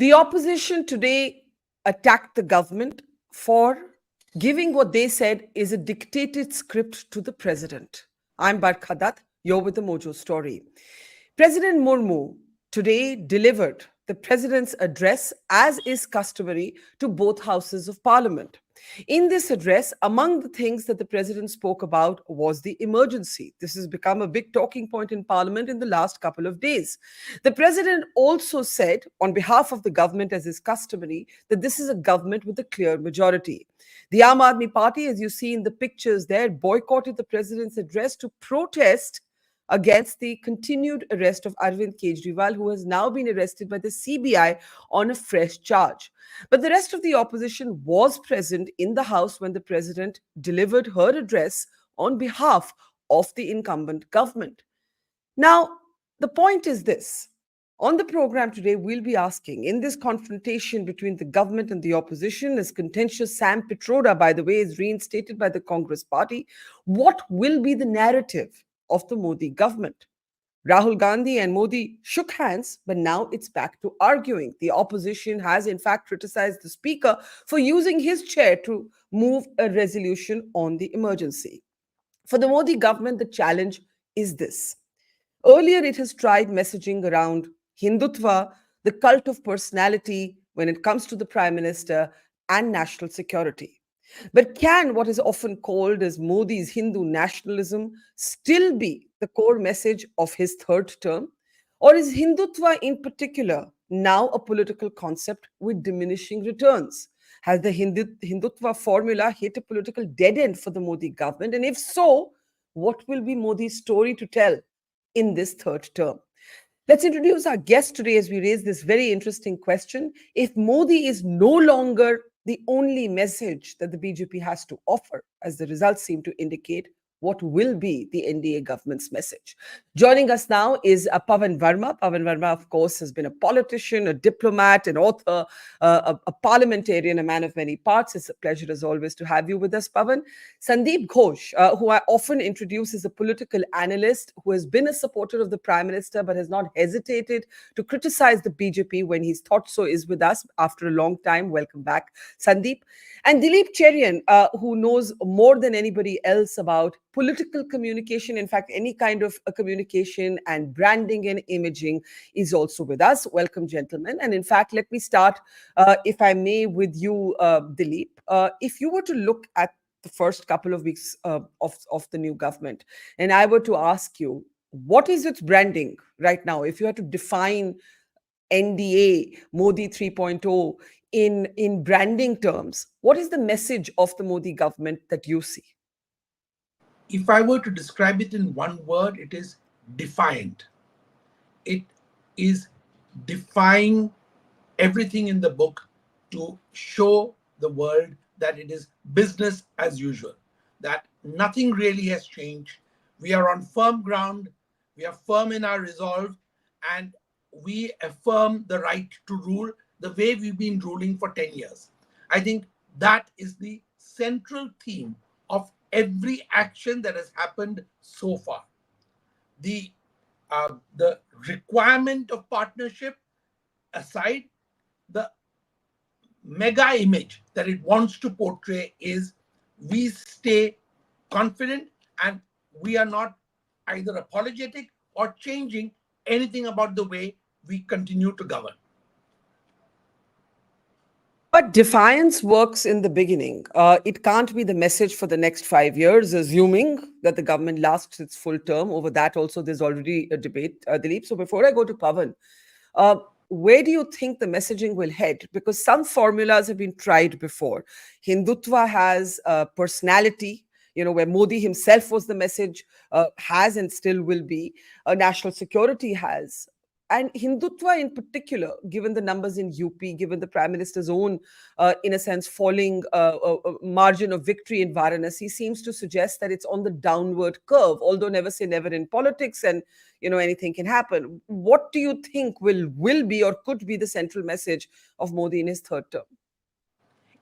The opposition today attacked the government for giving what they said is a dictated script to the president. I'm Barkha Dutt. You're with the Mojo Story. President Murmu today delivered the president's address, as is customary, to both houses of parliament. In this address, among the things that the president spoke about was the emergency. This has become a big talking point in parliament in the last couple of days. The president also said, on behalf of the government, as is customary, that this is a government with a clear majority. The Aam Aadmi Party, as you see in the pictures there, boycotted the president's address to protest against the continued arrest of Arvind Kejriwal, who has now been arrested by the CBI on a fresh charge. But the rest of the opposition was present in the House when the president delivered her address on behalf of the incumbent government. Now, the point is this. On the program today, we'll be asking, in this confrontation between the government and the opposition, as contentious Sam Pitroda, by the way, is reinstated by the Congress party, what will be the narrative of the Modi government? Rahul Gandhi and Modi shook hands, but now it's back to arguing. The opposition has, in fact, criticized the speaker for using his chair to move a resolution on the emergency. For the Modi government, the challenge is this. Earlier, it has tried messaging around Hindutva, the cult of personality when it comes to the prime minister, and national security. But can what is often called as Modi's Hindu nationalism still be the core message of his third term? Or is Hindutva in particular now a political concept with diminishing returns? Has the Hindutva formula hit a political dead end for the Modi government? And if so, what will be Modi's story to tell in this third term? Let's introduce our guest today as we raise this very interesting question. If Modi is no longer the only message that the BJP has to offer, as the results seem to indicate, what will be the NDA government's message? Joining us now is Pavan Varma. Pavan Varma, of course, has been a politician, a diplomat, an author, a parliamentarian, a man of many parts. It's a pleasure, as always, to have you with us, Pavan. Sandip Ghose, who I often introduce as a political analyst, who has been a supporter of the Prime Minister, but has not hesitated to criticize the BJP when he's thought so, is with us after a long time. Welcome back, Sandip. And Dilip Cherian, who knows more than anybody else about political communication, in fact, any kind of a communication and branding and imaging, is also with us. Welcome, gentlemen. And in fact, let me start, if I may, with you, Dilip. If you were to look at the first couple of weeks of the new government, and I were to ask you, what is its branding right now? If you had to define NDA, Modi 3.0, in branding terms, what is the message of the Modi government that you see? If I were to describe it in one word, it is defiant. It is defying everything in the book to show the world that it is business as usual, that nothing really has changed. We are on firm ground, we are firm in our resolve, and we affirm the right to rule the way we've been ruling for 10 years. I think that is the central theme of every action that has happened so far. The requirement of partnership aside, the mega image that it wants to portray is we stay confident and we are not either apologetic or changing anything about the way we continue to govern. But defiance works in the beginning. It can't be the message for the next 5 years, assuming that the government lasts its full term. Over that also, there's already a debate, Dilip. So before I go to Pavan, where do you think the messaging will head? Because some formulas have been tried before. Hindutva has personality, where Modi himself was the message, has and still will be. National security has. And Hindutva in particular, given the numbers in UP, given the Prime Minister's own, in a sense, falling margin of victory in Varanasi, seems to suggest that it's on the downward curve, although never say never in politics and, anything can happen. What do you think will be or could be the central message of Modi in his third term?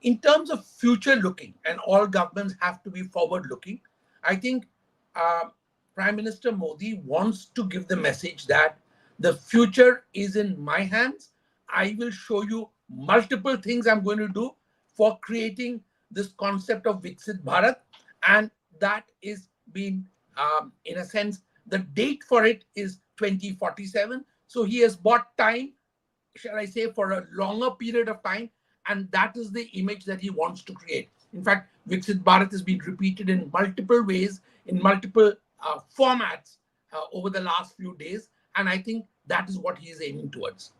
In terms of future looking, and all governments have to be forward looking, I think Prime Minister Modi wants to give the message that the future is in my hands. I will show you multiple things I'm going to do for creating this concept of Viksit Bharat. And that is being, in a sense, the date for it is 2047. So he has bought time, shall I say, for a longer period of time. And that is the image that he wants to create. In fact, Viksit Bharat has been repeated in multiple ways, in multiple formats over the last few days. And I think that is what he is aiming towards.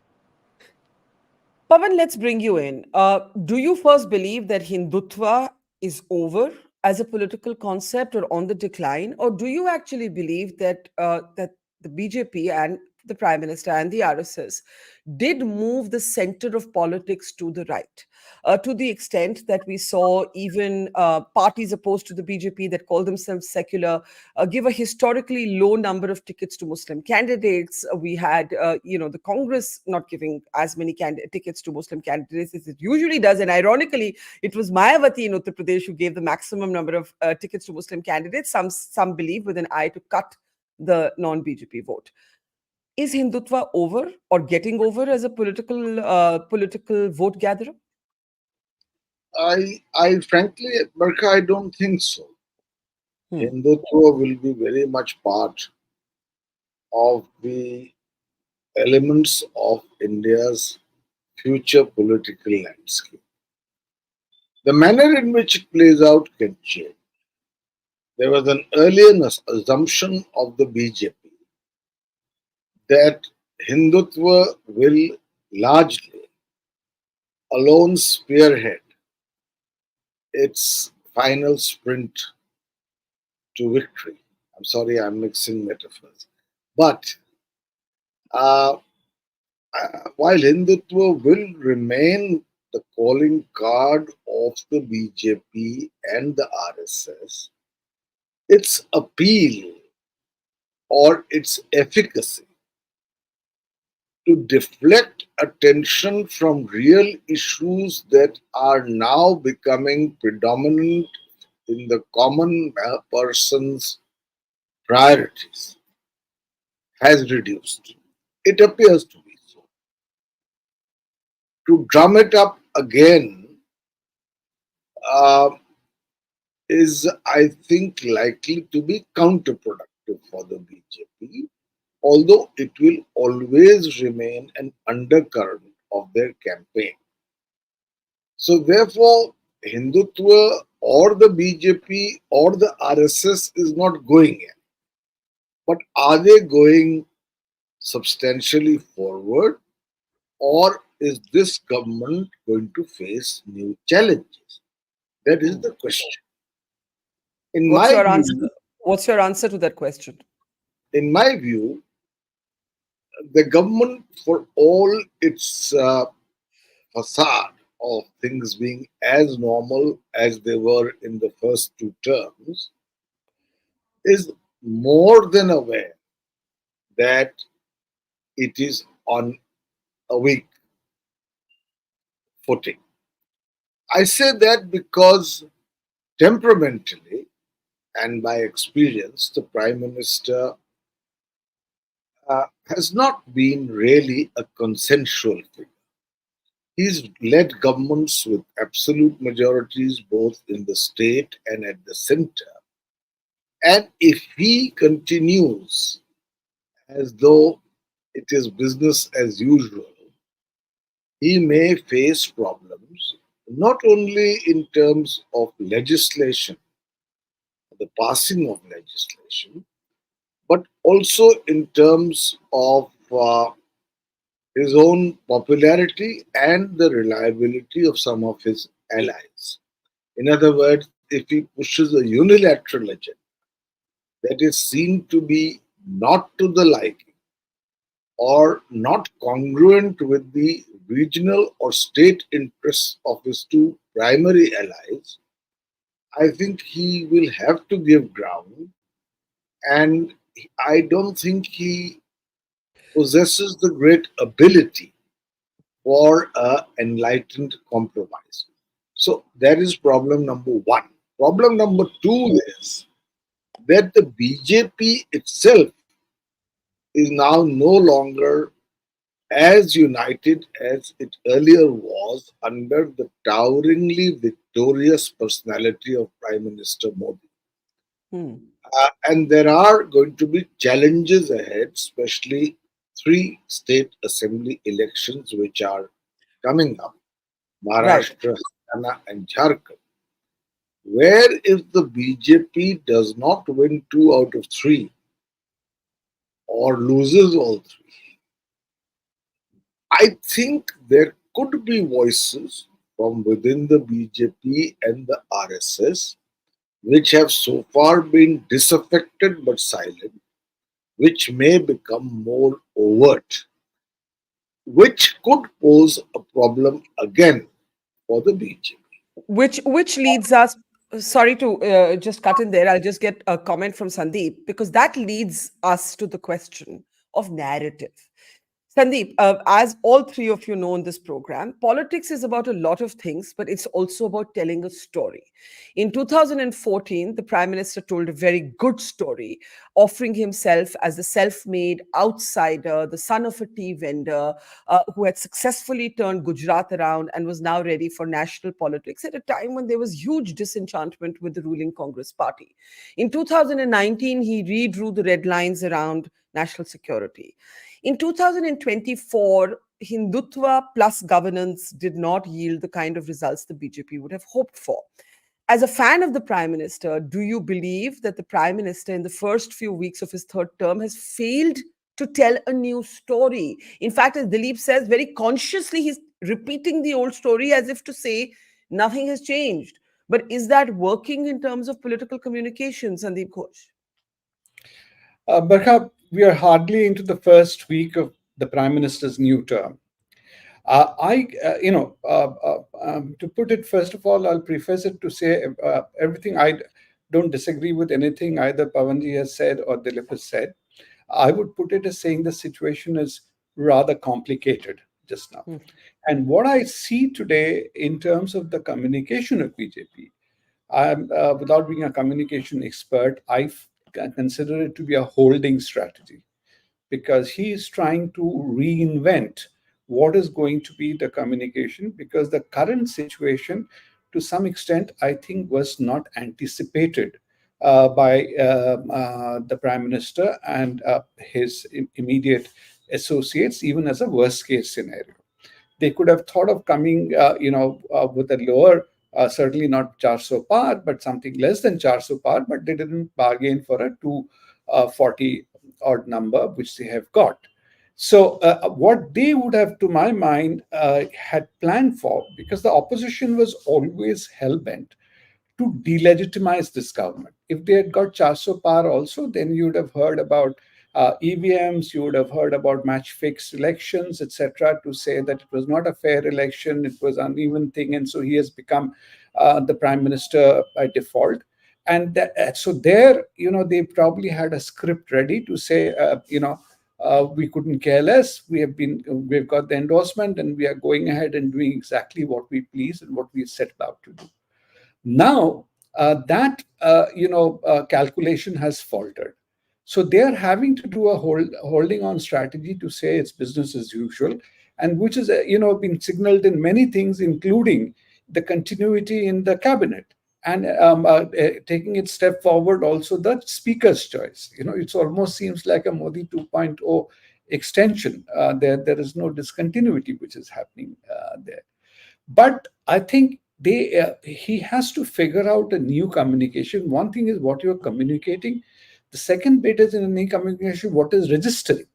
Pavan, let's bring you in. Do you first believe that Hindutva is over as a political concept or on the decline, or do you actually believe that that the BJP and the Prime Minister and the RSS did move the center of politics to the right, to the extent that we saw even parties opposed to the BJP that call themselves secular give a historically low number of tickets to Muslim candidates. We had, the Congress not giving as many tickets to Muslim candidates as it usually does. And ironically, it was Mayawati in Uttar Pradesh who gave the maximum number of tickets to Muslim candidates. Some believe with an eye to cut the non-BJP vote. Is Hindutva over or getting over as a political vote gatherer? I frankly, Barkha, I don't think so. Hmm. Hindutva will be very much part of the elements of India's future political landscape. The manner in which it plays out can change. There was an earlier assumption of the BJP that Hindutva will largely alone spearhead its final sprint to victory. I'm sorry, I'm mixing metaphors. But uh, while Hindutva will remain the calling card of the BJP and the RSS, its appeal or its efficacy to deflect attention from real issues that are now becoming predominant in the common person's priorities has reduced. It appears to be so. To drum it up again uh, is, I think, likely to be counterproductive for the BJP, although it will always remain an undercurrent of their campaign. So, therefore, Hindutva or the BJP or the RSS is not going in. But are they going substantially forward, or is this government going to face new challenges? That is the question. In What's my your answer? view, What's your answer to that question? in my view, the government, for all its facade of things being as normal as they were in the first two terms, is more than aware that it is on a weak footing. I say that because temperamentally and by experience, the Prime Minister has not been really a consensual figure. He's led governments with absolute majorities both in the state and at the center. And if he continues as though it is business as usual, he may face problems not only in terms of legislation, the passing of legislation, but also in terms of his own popularity and the reliability of some of his allies. In other words, if he pushes a unilateral agenda that is seen to be not to the liking or not congruent with the regional or state interests of his two primary allies, I think he will have to give ground, and I don't think he possesses the great ability for an enlightened compromise. So that is problem number one. Problem number two is that the BJP itself is now no longer as united as it earlier was under the toweringly victorious personality of Prime Minister Modi. Hmm. And there are going to be challenges ahead, especially three state assembly elections which are coming up: Right. Maharashtra, Haryana, and Jharkhand, where if the BJP does not win two out of three or loses all three, I think there could be voices from within the BJP and the RSS which have so far been disaffected but silent, which may become more overt, which could pose a problem again for the BJP. Which leads us, sorry to just cut in there, I'll just get a comment from Sandeep, because that leads us to the question of narrative. Sandeep, as all three of you know in this program, politics is about a lot of things, but it's also about telling a story. In 2014, the Prime Minister told a very good story, offering himself as the self made outsider, the son of a tea vendor, who had successfully turned Gujarat around and was now ready for national politics at a time when there was huge disenchantment with the ruling Congress party. In 2019, he redrew the red lines around national security. In 2024, Hindutva plus governance did not yield the kind of results the BJP would have hoped for. As a fan of the Prime Minister, do you believe that the Prime Minister, in the first few weeks of his third term, has failed to tell a new story? In fact, as Dilip says, very consciously, he's repeating the old story as if to say nothing has changed. But is that working in terms of political communication, Sandeep Ghosh? Barkha, we are hardly into the first week of the Prime Minister's new term. To put it, first of all, I'll preface it to say everything. I don't disagree with anything either Pavanji has said or Dilip has said. I would put it as saying the situation is rather complicated just now. Hmm. And what I see today in terms of the communication of BJP, without being a communication expert, consider it to be a holding strategy, because he is trying to reinvent what is going to be the communication, because the current situation, to some extent, I think was not anticipated by the Prime Minister and his immediate associates, even as a worst case scenario. They could have thought of coming, with a lower, certainly not 400 par, but something less than 400 par, but they didn't bargain for a 240 odd number, which they have got. So what they would have, to my mind, had planned for, because the opposition was always hell-bent to delegitimize this government. If they had got 400 par also, then you would have heard about EVMs, you would have heard about match fixed elections, etc., to say that it was not a fair election, it was uneven thing, and so he has become the Prime Minister by default. And so there, they probably had a script ready to say, we couldn't care less. We've got the endorsement, and we are going ahead and doing exactly what we please and what we set out to do. Now that calculation has faltered, so they are having to do a holding on strategy to say it's business as usual, and which is been signaled in many things, including the continuity in the cabinet, and taking it step forward also the speaker's choice. It almost seems like a Modi 2.0 extension. There is no discontinuity which is happening there. But I think he has to figure out a new communication. One thing is what you're communicating. The second bit is in any communication, what is registering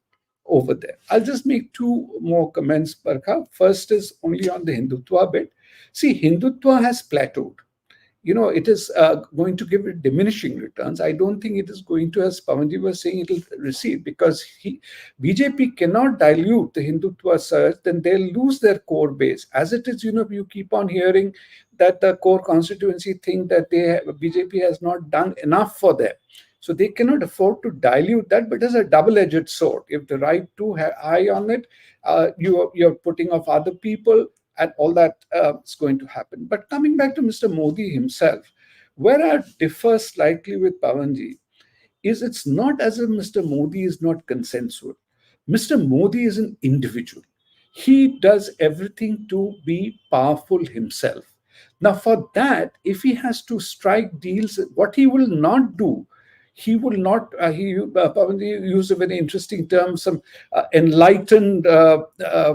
over there. I'll just make two more comments, Barkha. First is only on the Hindutva bit. See, Hindutva has plateaued. It is going to give it diminishing returns. I don't think it is going to, as Pavanji was saying, it will recede, because BJP cannot dilute the Hindutva surge, then they'll lose their core base. As it is, you keep on hearing that the core constituency think that BJP has not done enough for them. So they cannot afford to dilute that, but it's a double-edged sword. If they ride too high on it, you're putting off other people, and all that is going to happen. But coming back to Mr. Modi himself, where I differ slightly with Pavanji is it's not as if Mr. Modi is not consensual. Mr. Modi is an individual. He does everything to be powerful himself. Now, for that, if he has to strike deals, what he will not do, he will not. Pavan used a very interesting term, some enlightened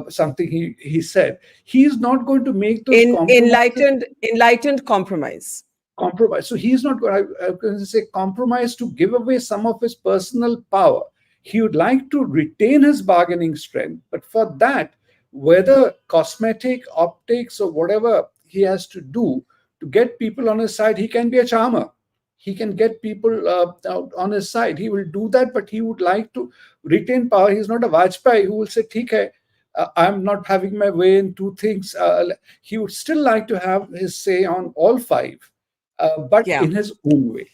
something he said. He is not going to make those In compromises. enlightened compromise. Compromise. So he's not going. I'm going to say compromise to give away some of his personal power. He would like to retain his bargaining strength, but for that, whether cosmetic, optics, or whatever he has to do to get people on his side, he can be a charmer. He can get people out on his side. He will do that, but he would like to retain power. He's not a Vajpayee who will say, "ठीक है, I'm not having my way in two things." He would still like to have his say on all five, but Yeah. in his own way.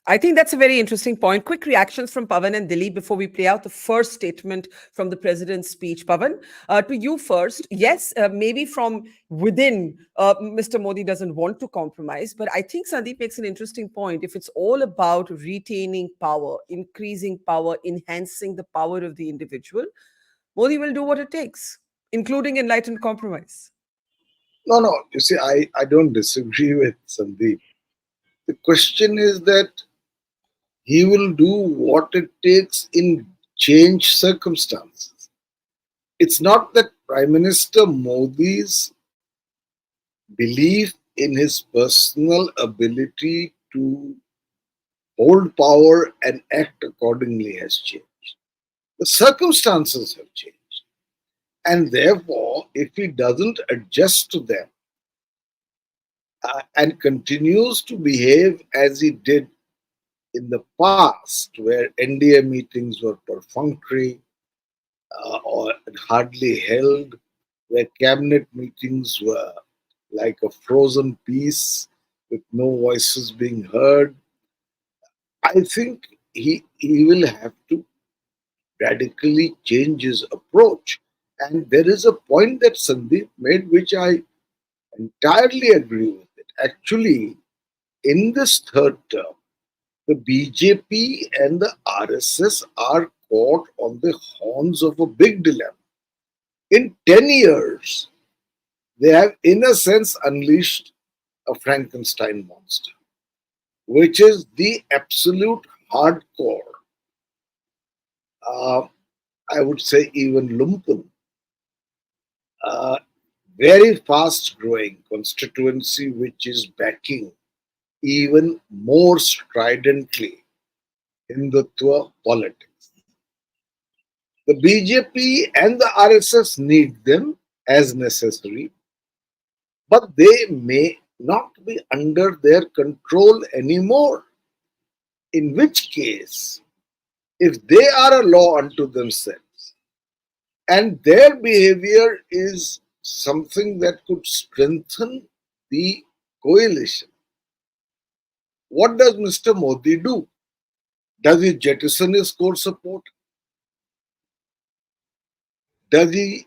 I think that's a very interesting point. Quick reactions from Pavan and Dilip before we play out the first statement from the president's speech. Pavan, to you first. Yes, maybe from within, Mr. Modi doesn't want to compromise, but I think Sandip makes an interesting point. If it's all about retaining power, increasing power, enhancing the power of the individual, Modi will do what it takes, including enlightened compromise. No. You see, I don't disagree with Sandeep. The question is that he will do what it takes in changed circumstances. It's not that Prime Minister Modi's belief in his personal ability to hold power and act accordingly has changed. The circumstances have changed. And therefore, if he doesn't adjust to them and continues to behave as he did in the past, where NDA meetings were perfunctory or hardly held, where cabinet meetings were like a frozen piece with no voices being heard, I think he will have to radically change his approach. And there is a point that Sandip made, which I entirely agree with it. Actually, in this third term, the BJP and the RSS are caught on the horns of a big dilemma. In 10 years, they have, in a sense, unleashed a Frankenstein monster, which is the absolute hardcore, I would say even lumpen, very fast growing constituency which is backing even more stridently Hindutva politics. The BJP and the RSS need them as necessary, but they may not be under their control anymore. In which case, if they are a law unto themselves and their behavior is something that could strengthen the coalition, what does Mr. Modi do? Does he jettison his core support? Does he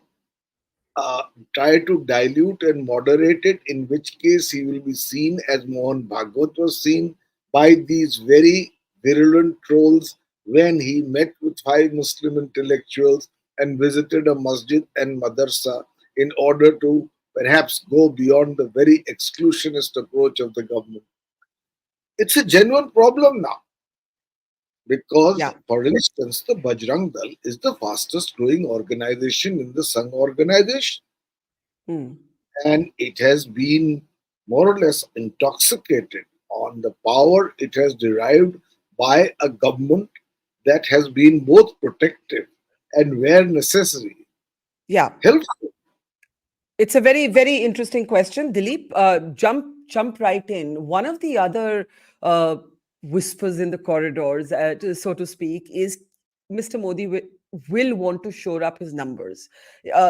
try to dilute and moderate it, in which case he will be seen as Mohan Bhagwat was seen by these very virulent trolls when he met with 5 Muslim intellectuals and visited a masjid and madrasa in order to perhaps go beyond the very exclusionist approach of the government. It's a genuine problem now. Because, Yeah. for instance, the Bajrang Dal is the fastest growing organization in the Sangh organization. Hmm. And it has been more or less intoxicated on the power it has derived by a government that has been both protective and, where necessary, Yeah. helpful. It's a very, very interesting question. Dilip, jump right in. One of the other whispers in the corridors, so to speak, is Mr. Modi will want to shore up his numbers.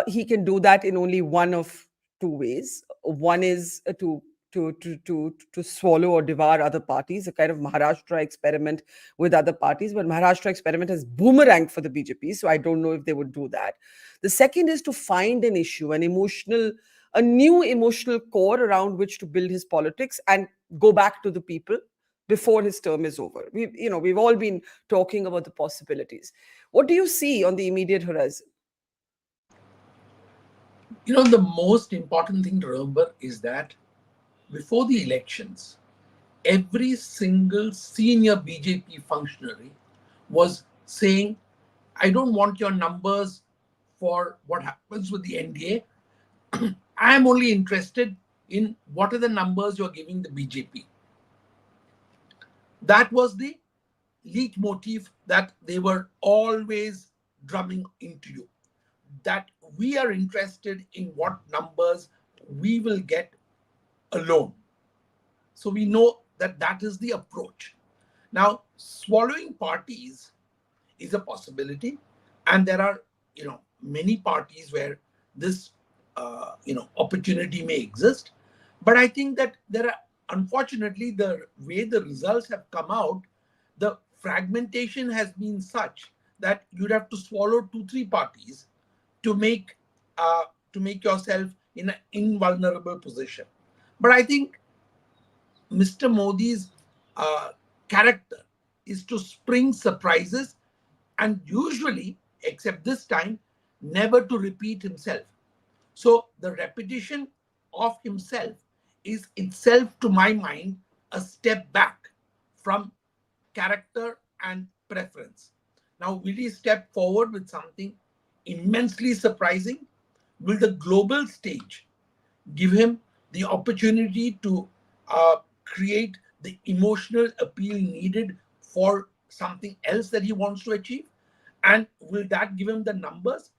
He can do that in only one of two ways. One is to swallow or devour other parties, a kind of Maharashtra experiment with other parties. But Maharashtra experiment has boomeranged for the BJP, so I don't know if they would do that. The second is to find an issue, a new emotional core around which to build his politics and go back to the people before his term is over. We've all been talking about the possibilities. What do you see on the immediate horizon? The most important thing to remember is that before the elections, every single senior BJP functionary was saying, I don't want your numbers for what happens with the NDA. I am only interested in what are the numbers you're giving the BJP. That was the leitmotif that they were always drumming into you. That we are interested in what numbers we will get alone. So we know that that is the approach. Now, swallowing parties is a possibility, and there are many parties where this opportunity may exist. But I think that there are, unfortunately, the way the results have come out, the fragmentation has been such that you'd have to swallow 2-3 parties to make yourself in an invulnerable position. But I think Mr. Modi's character is to spring surprises, and usually, except this time, never to repeat himself. So the repetition of himself is itself, to my mind, a step back from character and preference. Now, will he step forward with something immensely surprising? Will the global stage give him the opportunity to create the emotional appeal needed for something else that he wants to achieve? And will that give him the numbers?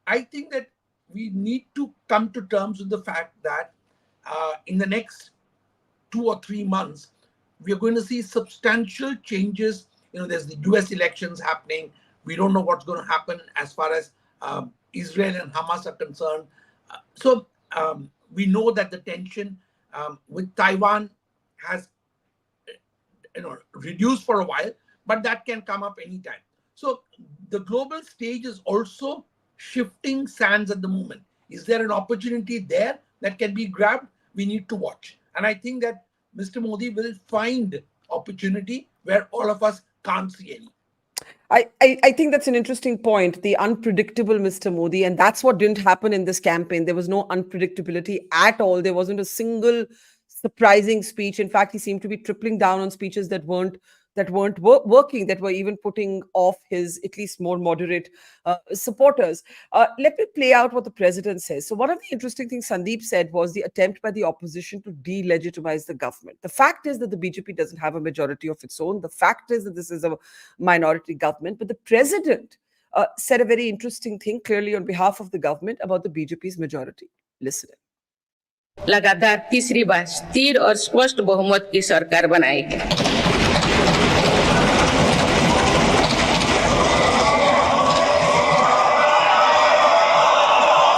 I think that we need to come to terms with the fact that in the next 2 or 3 months, we are going to see substantial changes. There's the US elections happening. We don't know what's going to happen as far as Israel and Hamas are concerned. So we know that the tension with Taiwan has reduced for a while, but that can come up anytime. So the global stage is also shifting sands at the moment. Is there an opportunity there that can be grabbed? We need to watch. And I think that Mr. Modi will find opportunity where all of us can't see any. I think that's an interesting point, the unpredictable Mr. Modi. And that's what didn't happen in this campaign. There was no unpredictability at all. There wasn't a single surprising speech. In fact, he seemed to be tripling down on speeches that weren't working, that were even putting off his at least more moderate supporters. Let me play out what the president says. So one of the interesting things Sandip said was the attempt by the opposition to delegitimize the government. The fact is that the BJP doesn't have a majority of its own. The fact is that this is a minority government. But the president said a very interesting thing clearly on behalf of the government about the BJP's majority. Listen. लगातार तीसरी बार स्थिर और स्पष्ट बहुमत की सरकार बनाएगी।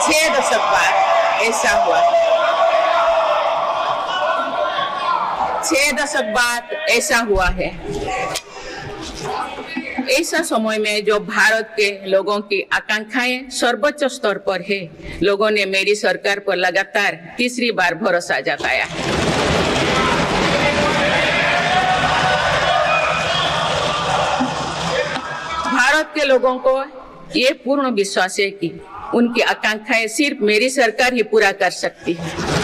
6 दशक बाद ऐसा हुआ। 6 दशक बाद ऐसा हुआ है। ऐसा समय में जो भारत के लोगों की आकांक्षाएं सर्वोच्च स्तर पर है, लोगों ने मेरी सरकार पर लगातार तीसरी बार भरोसा जताया। भारत के लोगों को ये पूर्ण विश्वास है कि उनकी आकांक्षाएं सिर्फ मेरी सरकार ही पूरा कर सकती है।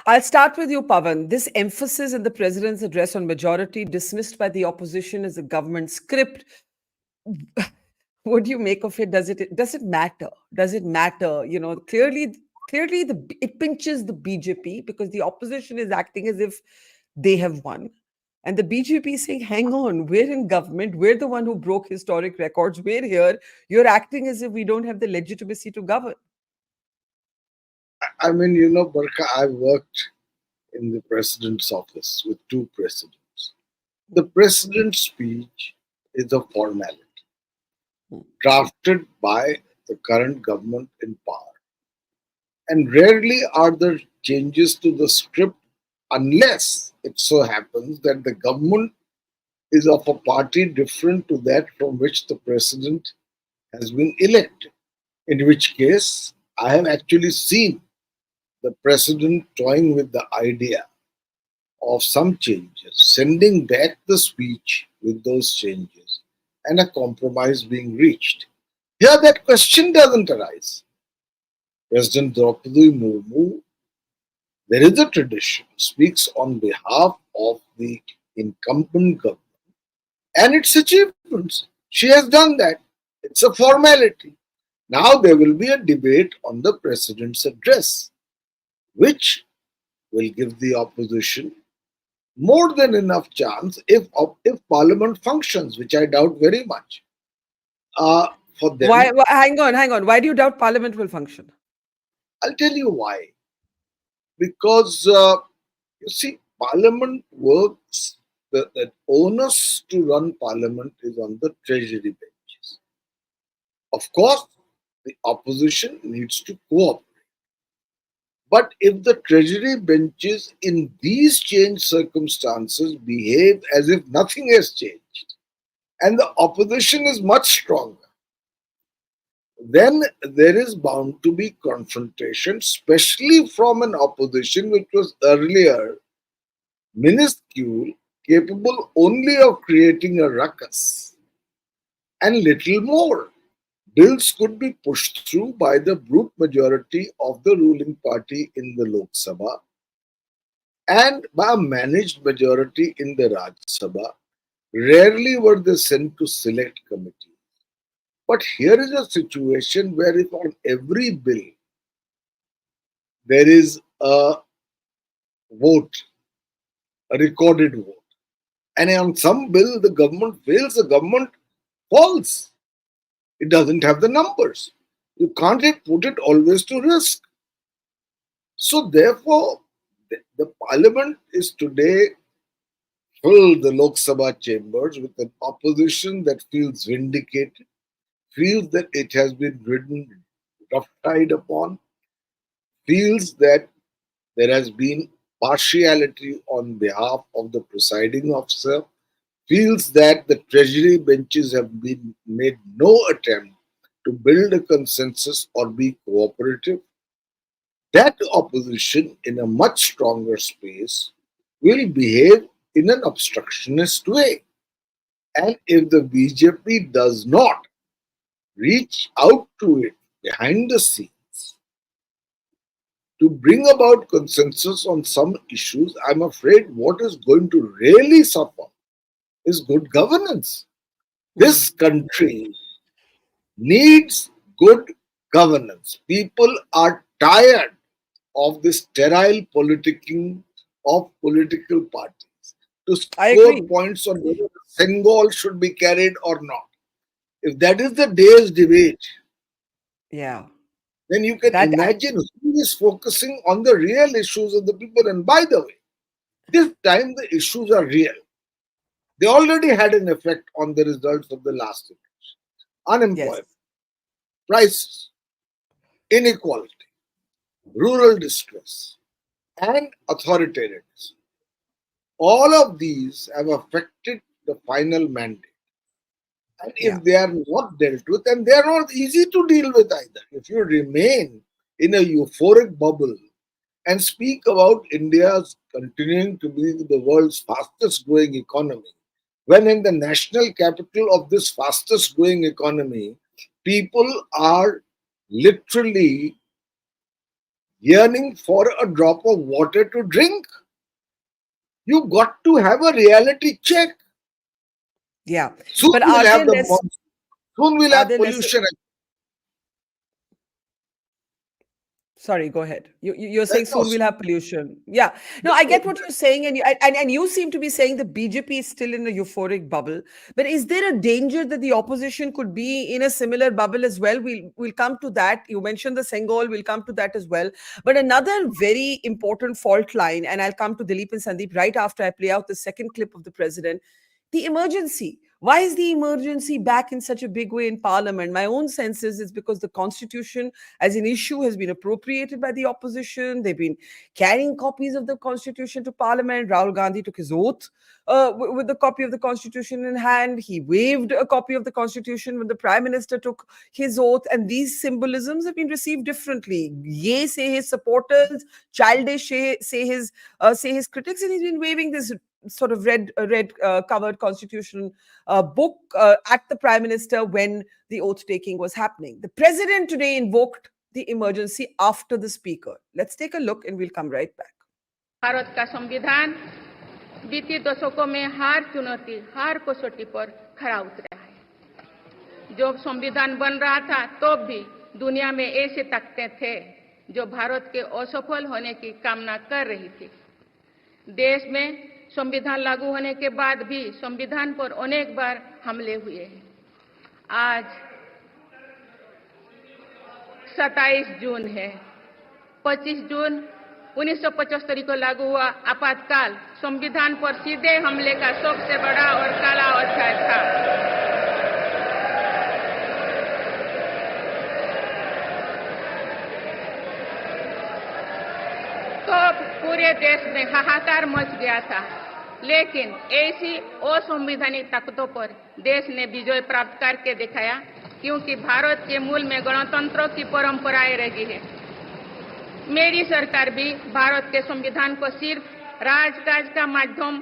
I'll start with you, Pavan. This emphasis in the president's address on majority dismissed by the opposition as a government script. What do you make of it? Does it matter? Does it matter? Clearly it pinches the BJP because the opposition is acting as if they have won. And the BJP is saying, hang on, we're in government. We're the one who broke historic records. We're here. You're acting as if we don't have the legitimacy to govern. I mean, Barkha, I worked in the president's office with 2 presidents. The president's speech is a formality drafted by the current government in power. And rarely are there changes to the script unless it so happens that the government is of a party different to that from which the president has been elected. In which case, I have actually seen the president toying with the idea of some changes, sending back the speech with those changes, and a compromise being reached. Here, that question doesn't arise. President Draupadi Murmu, there is a tradition, speaks on behalf of the incumbent government and its achievements. She has done that. It's a formality. Now there will be a debate on the president's address, which will give the opposition more than enough chance if Parliament functions, which I doubt very much. For them, Hang on. Why do you doubt Parliament will function? I'll tell you why. Because you see, Parliament works. The onus to run Parliament is on the Treasury benches. Of course, the opposition needs to cooperate. But if the Treasury benches in these changed circumstances behave as if nothing has changed, and the opposition is much stronger, then there is bound to be confrontation, especially from an opposition which was earlier minuscule, capable only of creating a ruckus and little more. Bills could be pushed through by the brute majority of the ruling party in the Lok Sabha and by a managed majority in the Rajya Sabha. Rarely were they sent to select committees. But here is a situation where if on every bill there is a vote, a recorded vote, and on some bill the government fails, the government falls. It doesn't have the numbers. You can't put it always to risk. So therefore, the Parliament is today filled, the Lok Sabha chambers, with an opposition that feels vindicated, feels that it has been ridden, rough-tied upon, feels that there has been partiality on behalf of the presiding officer, feels that the Treasury benches have been made no attempt to build a consensus or be cooperative. That opposition in a much stronger space will behave in an obstructionist way. And if the BJP does not reach out to it behind the scenes to bring about consensus on some issues, I'm afraid what is going to really suffer is good governance. This country needs good governance. People are tired of this sterile politicking of political parties to score points on whether the Sengol should be carried or not. If that is the day's debate, then you can imagine who is focusing on the real issues of the people. And by the way, this time the issues are real. They already had an effect on the results of the last election. Unemployment, prices, inequality, rural distress, and authoritarianism. All of these have affected the final mandate. And if they are not dealt with, and they are not easy to deal with either. If you remain in a euphoric bubble and speak about India's continuing to be the world's fastest growing economy, when in the national capital of this fastest growing economy, people are literally yearning for a drop of water to drink, you got to have a reality check. Soon but we'll have soon we'll have pollution. Sorry, go ahead. You're saying soon we'll have pollution. Yeah. No, I get what you're saying. And you seem to be saying the BJP is still in a euphoric bubble. But is there a danger that the opposition could be in a similar bubble as well? We'll come to that. You mentioned the Sengol. We'll come to that as well. But another very important fault line, and I'll come to Dilip and Sandip right after I play out the second clip of the president, the emergency. Why is the emergency back in such a big way in Parliament? My own sense is it's because the Constitution as an issue has been appropriated by the opposition. They've been carrying copies of the Constitution to Parliament. Rahul Gandhi took his oath with the copy of the Constitution in hand. He waved a copy of the Constitution when the Prime Minister took his oath. And these symbolisms have been received differently. Ye say his supporters, childish say his critics, and he's been waving this sort of red covered Constitution book at the Prime Minister when the oath taking was happening. The President today invoked the emergency after the Speaker. Let's take a look and we'll come right back. Bharat का संविधान बीते दशकों में हर कसौटी पर खरा उतरा है। जो संविधान बन रहा था तो भी दुनिया में ऐसे ताकतें थे जो भारत के असफल होने की कामना कर रही थी। देश में संविधान लागू होने के बाद भी संविधान पर अनेक बार हमले हुए हैं। आज 27 जून है। 25 जून 1975 को लागू हुआ आपातकाल संविधान पर सीधे हमले का सबसे बड़ा और काला अध्याय था। तो पूरे देश में हाहाकार मच गया था, लेकिन ऐसी असंवैधानिक ताकतों पर देश ने विजय प्राप्त करके दिखाया, क्योंकि भारत के मूल में गणतंत्र की परंपराएं रही है। मेरी सरकार भी भारत के संविधान को सिर्फ राजकाज का माध्यम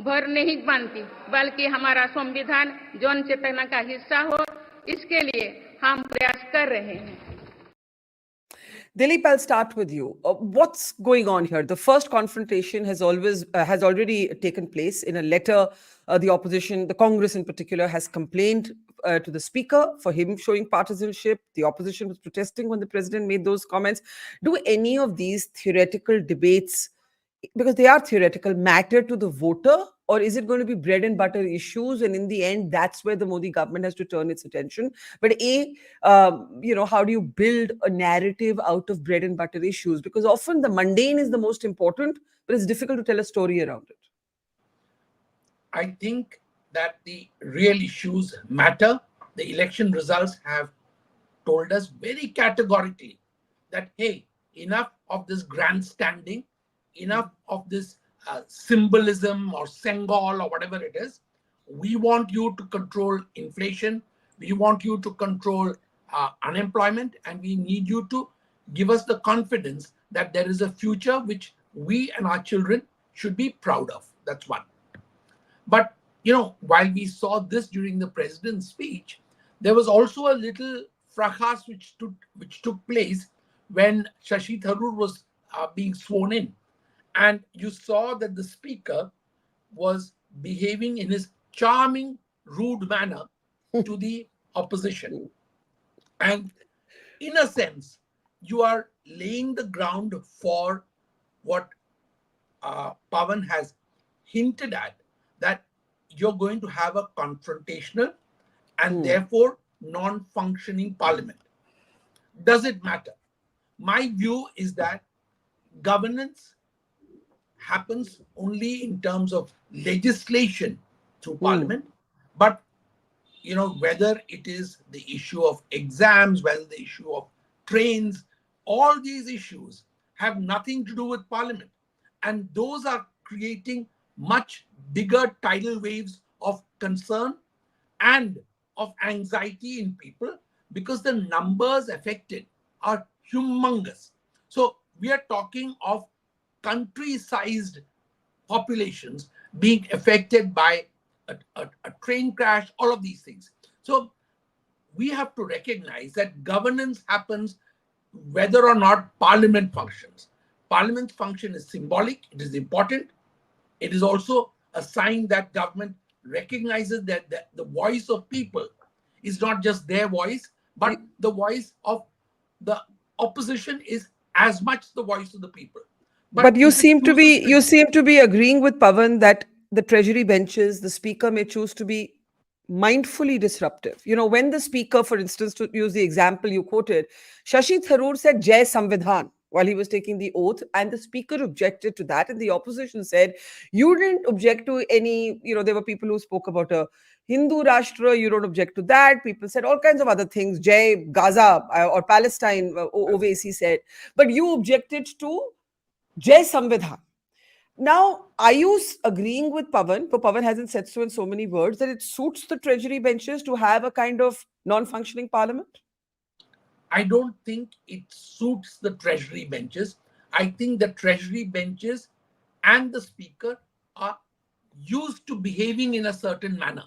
भर नहीं मानती, बल्कि हमारा संविधान जन चेतना का हिस्सा हो, इसके लिए हम प्रयास कर रहे हैं। Dilip, I'll start with you. What's going on here? The first confrontation has already taken place. In a letter, the opposition, the Congress in particular, has complained to the Speaker for him showing partisanship. The opposition was protesting when the President made those comments. Do any of these theoretical debates, because they are theoretical, matter to the voter? Or is it going to be bread and butter issues? And in the end, that's where the Modi government has to turn its attention. But how do you build a narrative out of bread and butter issues? Because often the mundane is the most important, but it's difficult to tell a story around it. I think that the real issues matter. The election results have told us very categorically that, hey, enough of this grandstanding, enough of this symbolism or Sengol or whatever it is. We want you to control inflation. We want you to control unemployment, and we need you to give us the confidence that there is a future which we and our children should be proud of. That's one. But, while we saw this during the president's speech, there was also a little fracas which took place when Shashi Tharoor was being sworn in. And you saw that the Speaker was behaving in his charming, rude manner to the opposition. And in a sense, you are laying the ground for what Pavan has hinted at, that you're going to have a confrontational and therefore non-functioning parliament. Does it matter? My view is that governance happens only in terms of legislation through parliament, but whether it is the issue of exams, whether the issue of trains, all these issues have nothing to do with parliament, and those are creating much bigger tidal waves of concern and of anxiety in people, because the numbers affected are humongous. So we are talking of country-sized populations being affected by a train crash, all of these things. So we have to recognize that governance happens whether or not parliament functions. Parliament's function is symbolic, it is important. It is also a sign that government recognizes that the voice of people is not just their voice, but the voice of the opposition is as much the voice of the people. But you seem to be agreeing with Pavan that the Treasury benches, the Speaker may choose to be mindfully disruptive. When the Speaker, for instance, to use the example you quoted, Shashi Tharoor said Jai Samvidhan. while he was taking the oath, and the speaker objected to that, and the opposition said, you didn't object to any, there were people who spoke about a Hindu Rashtra, you don't object to that. People said all kinds of other things, Jai Gaza or Palestine, Owaisi said, but you objected to Jai Samvidhan. Now, are you agreeing with Pavan? For Pavan hasn't said so in so many words, that it suits the treasury benches to have a kind of non-functioning parliament? I don't think it suits the treasury benches. I think the treasury benches and the speaker are used to behaving in a certain manner.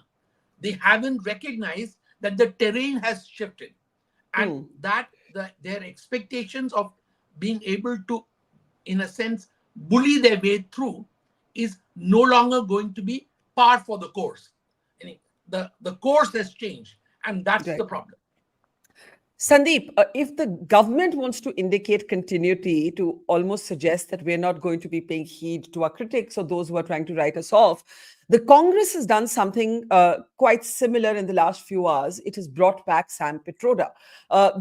They haven't recognized that the terrain has shifted, and that their expectations of being able to, in a sense, bully their way through is no longer going to be par for the course. The course has changed, and that's the problem. Sandip, if the government wants to indicate continuity, to almost suggest that we're not going to be paying heed to our critics or those who are trying to write us off, the Congress has done something quite similar in the last few hours. It has brought back Sam Pitroda.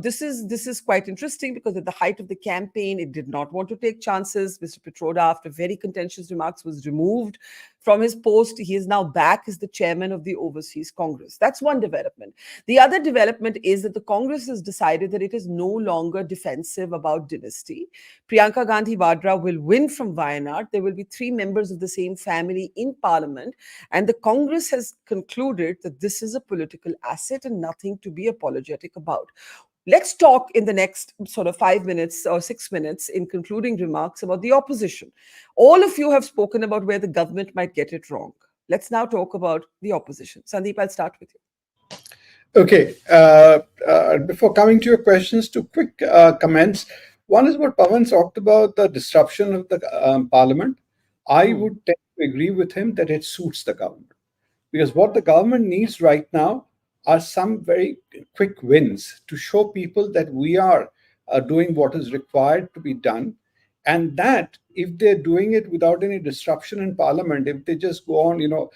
This is quite interesting because at the height of the campaign, it did not want to take chances. Mr. Pitroda, after very contentious remarks, was removed from his post. He is now back as the chairman of the Overseas Congress. That's one development. The other development is that the Congress has decided that it is no longer defensive about dynasty. Priyanka Gandhi Vadra will win from Wayanad. There will be 3 members of the same family in parliament. And the Congress has concluded that this is a political asset and nothing to be apologetic about. Let's talk in the next sort of 5 minutes or 6 minutes in concluding remarks about the opposition. All of you have spoken about where the government might get it wrong. Let's now talk about the opposition. Sandip, I'll start with you. Okay. Before coming to your questions, 2 quick comments. One is what Pavan talked about, the disruption of the parliament. I would tend to agree with him that it suits the government. Because what the government needs right now are some very quick wins to show people that we are doing what is required to be done. And that if they're doing it without any disruption in parliament, if they just go on,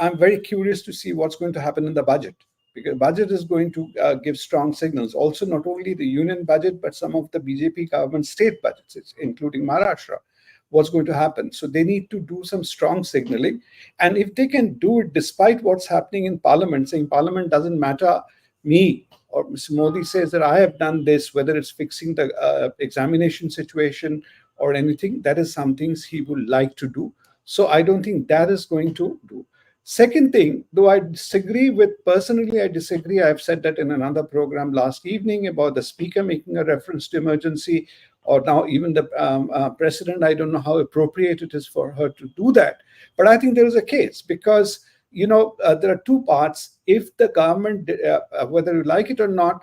I'm very curious to see what's going to happen in the budget. Because budget is going to give strong signals. Also, not only the union budget, but some of the BJP government state budgets, including Maharashtra, what's going to happen. So they need to do some strong signaling. And if they can do it despite what's happening in parliament, saying parliament doesn't matter me, or Mr. Modi says that I have done this, whether it's fixing the examination situation or anything, that is some things he would like to do. So I don't think that is going to do. Second thing, though I disagree personally, I've said that in another program last evening about the speaker making a reference to emergency, or now even the president. I don't know how appropriate it is for her to do that. But I think there is a case because, there are 2 parts. If the government, whether you like it or not,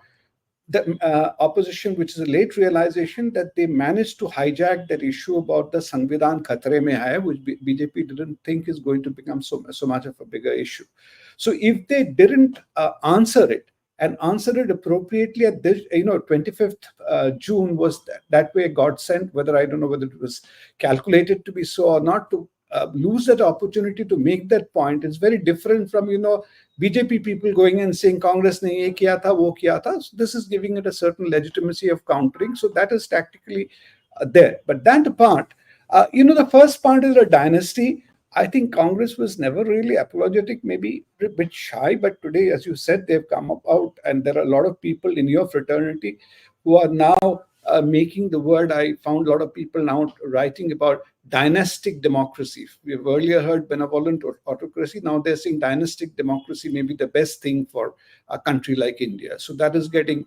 the opposition, which is a late realization that they managed to hijack that issue about the Sanvidhan Khatre Mein Hai, which BJP didn't think is going to become so much of a bigger issue. So if they didn't answer it and answer it appropriately at this, 25th June was that way God sent, whether I don't know whether it was calculated to be so or not, to lose that opportunity to make that point. It's very different from, BJP people going and saying Congress ne ye kiya tha, wo kiya tha. So this is giving it a certain legitimacy of countering. So that is tactically there. But that apart, the first part is a dynasty. I think Congress was never really apologetic, maybe a bit shy. But today, as you said, they've come out, and there are a lot of people in your fraternity who are now making the word. I found a lot of people now writing about dynastic democracy. We've earlier heard benevolent autocracy. Now they're saying dynastic democracy may be the best thing for a country like India. So that is getting,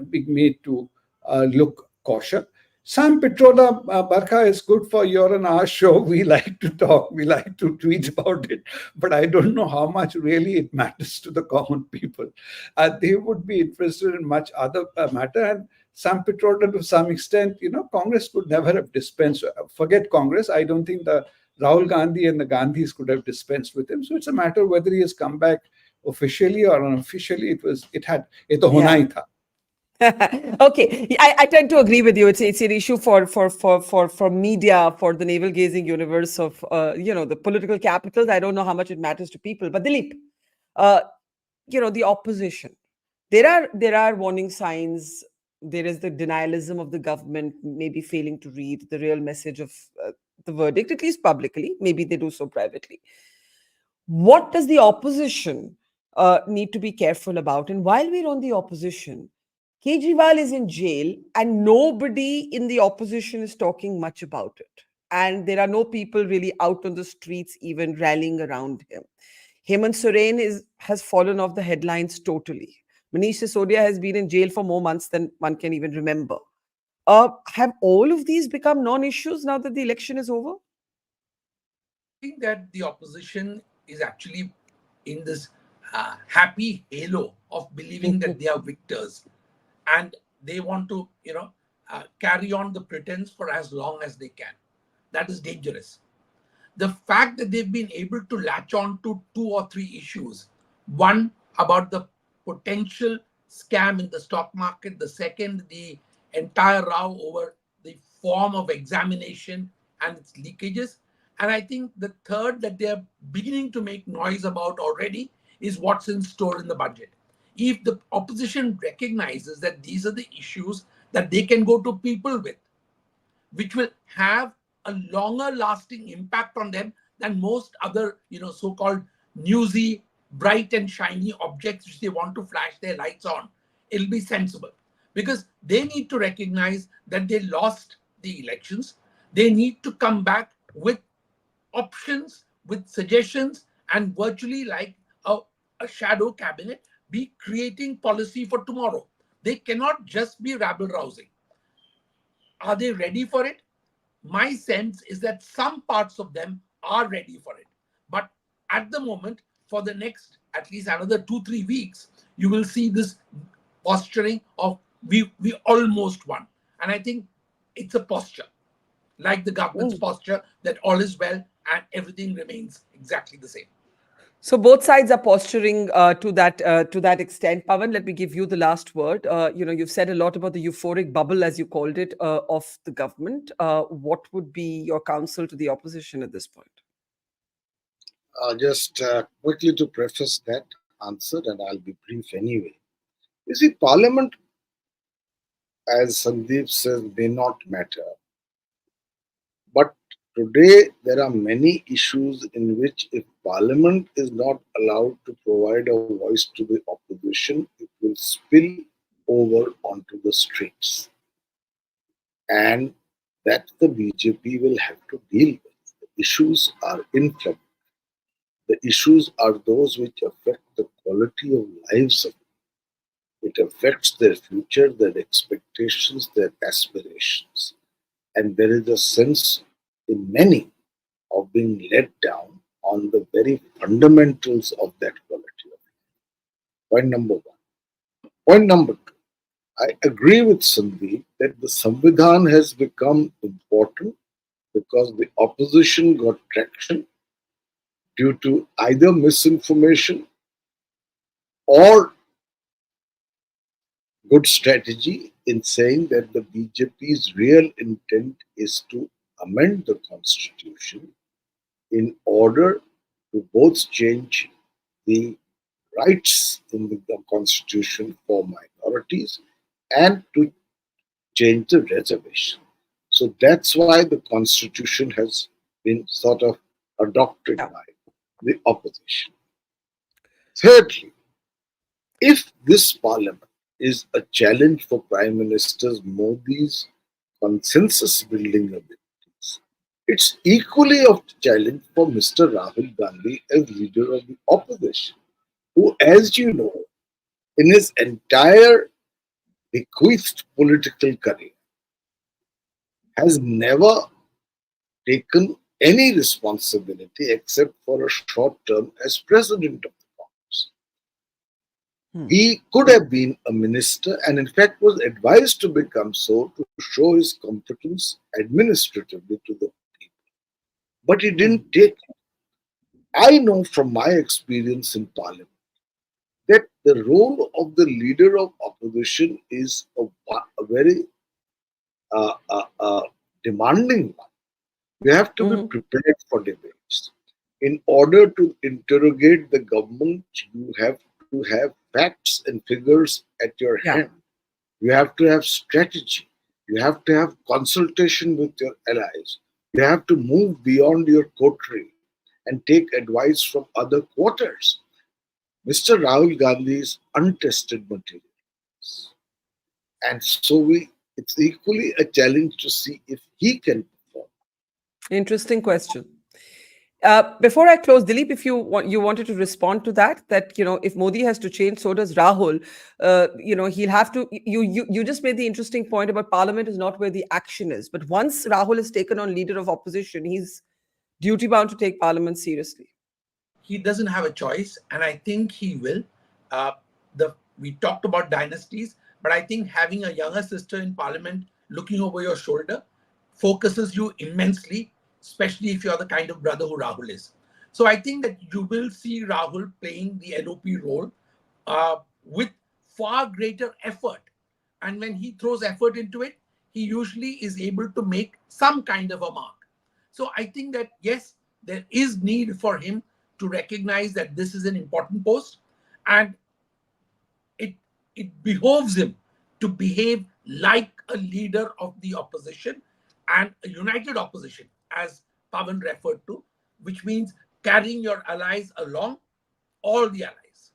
being made to look cautious. Sam Pitroda, Barkha, is good for your and our show. We like to talk, we like to tweet about it, but I don't know how much really it matters to the common people. They would be interested in much other matter. And Sam Pitroda, to some extent, Congress could never have dispensed. Forget Congress. I don't think the Rahul Gandhi and the Gandhis could have dispensed with him. So it's a matter of whether he has come back officially or unofficially. It to hona hi tha. Okay, I tend to agree with you. It's an issue for media, for the navel gazing universe of the political capitals. I don't know how much it matters to people. But Dilip, the opposition, there are warning signs There is the denialism of the government, maybe failing to read the real message of the verdict, at least publicly. Maybe they do so privately. What does the opposition need to be careful about? And while we're on the opposition, Kejriwal is in jail and nobody in the opposition is talking much about it. And there are no people really out on the streets even rallying around him. Hemant Soren has fallen off the headlines totally. Manish Sisodia has been in jail for more months than one can even remember. Have all of these become non-issues now that the election is over? I think that the opposition is actually in this happy halo of believing that they are victors, and they want to, carry on the pretense for as long as they can. That is dangerous. The fact that they've been able to latch on to 2 or 3 issues, one about the potential scam in the stock market, the second, the entire row over the form of examination and its leakages, and I think the third that they are beginning to make noise about already is what's in store in the budget. If the opposition recognizes that these are the issues that they can go to people with, which will have a longer lasting impact on them than most other, so-called newsy, bright and shiny objects which they want to flash their lights on, it'll be sensible. Because they need to recognize that they lost the elections. They need to come back with options, with suggestions, and virtually like a shadow cabinet, be creating policy for tomorrow. They cannot just be rabble-rousing. Are they ready for it? My sense is that some parts of them are ready for it. But at the moment, for the next at least another 2-3 weeks, you will see this posturing of we almost won. And I think it's a posture, like the government's posture that all is well and everything remains exactly the same. So both sides are posturing to that extent. Pavan, let me give you the last word. You've said a lot about the euphoric bubble, as you called it, of the government. What would be your counsel to the opposition at this point? Just quickly to preface that answer, and I'll be brief anyway. You see, Parliament, as Sandip says, may not matter. But today, there are many issues in which if Parliament is not allowed to provide a voice to the opposition, it will spill over onto the streets. And that the BJP will have to deal with. The issues are inflammable. The issues are those which affect the quality of lives of people. It affects their future, their expectations, their aspirations. And there is a sense in many of being let down on the very fundamentals of that quality of life. Point number one. Point number two. I agree with Sandip that the Samvidhan has become important because the opposition got traction due to either misinformation or good strategy in saying that the BJP's real intent is to amend the constitution in order to both change the rights in the constitution for minorities and to change the reservation. So that's why the constitution has been sort of adopted by the opposition. Thirdly, if this parliament is a challenge for Prime Minister Modi's consensus building abilities, it's equally of challenge for Mr. Rahul Gandhi as leader of the opposition, who, as you know, in his entire bequeathed political career, has never taken any responsibility except for a short term as president of the Congress. He could have been a minister and, in fact, was advised to become so to show his competence administratively to the people. But he didn't take it. I know from my experience in Parliament that the role of the leader of opposition is a very demanding one. You have to be prepared for debates. In order to interrogate the government, you have to have facts and figures at your hand. You have to have strategy. You have to have consultation with your allies. You have to move beyond your coterie and take advice from other quarters. Mr. Rahul Gandhi is untested material. And so it's equally a challenge to see if he can perform. Interesting question. Before I close, Dilip, if you wanted to respond to that, if Modi has to change, so does Rahul. He'll have to. You just made the interesting point about Parliament is not where the action is. But once Rahul is taken on leader of opposition, he's duty bound to take Parliament seriously. He doesn't have a choice, and I think he will. We talked about dynasties, but I think having a younger sister in Parliament looking over your shoulder focuses you immensely, especially if you're the kind of brother who Rahul is. So I think that you will see Rahul playing the NOP role with far greater effort. And when he throws effort into it, he usually is able to make some kind of a mark. So I think that, yes, there is need for him to recognize that this is an important post, and it behoves him to behave like a leader of the opposition, and a united opposition, as Pavan referred to, which means carrying your allies along, all the allies.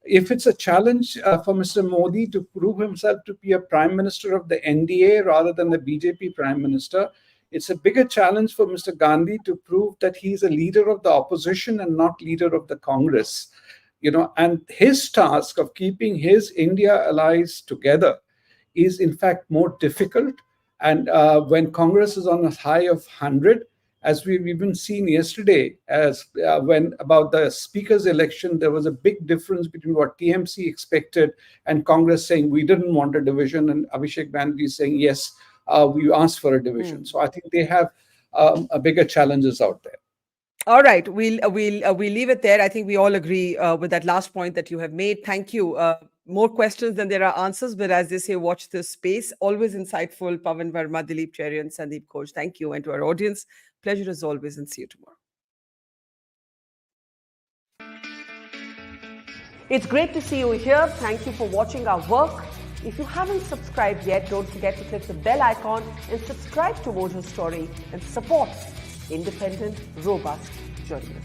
If it's a challenge for Mr. Modi to prove himself to be a prime minister of the NDA rather than the BJP prime minister, it's a bigger challenge for Mr. Gandhi to prove that he's a leader of the opposition and not leader of the Congress. And his task of keeping his India allies together is in fact more difficult. And when Congress is on a high of 100, as we've even seen yesterday, when about the speaker's election, there was a big difference between what TMC expected and Congress saying we didn't want a division, and Abhishek Banerjee saying yes, we asked for a division. So I think they have a bigger challenges out there. All right, we'll leave it there. I think we all agree with that last point that you have made. Thank you. More questions than there are answers, but as they say, watch this space. Always insightful. Pavan, Varma, Dilip, Cherian, Sandip, Ghose. Thank you. And to our audience, pleasure as always, and see you tomorrow. It's great to see you here. Thank you for watching our work. If you haven't subscribed yet, don't forget to click the bell icon and subscribe to Mojo Story and support independent, robust journalism.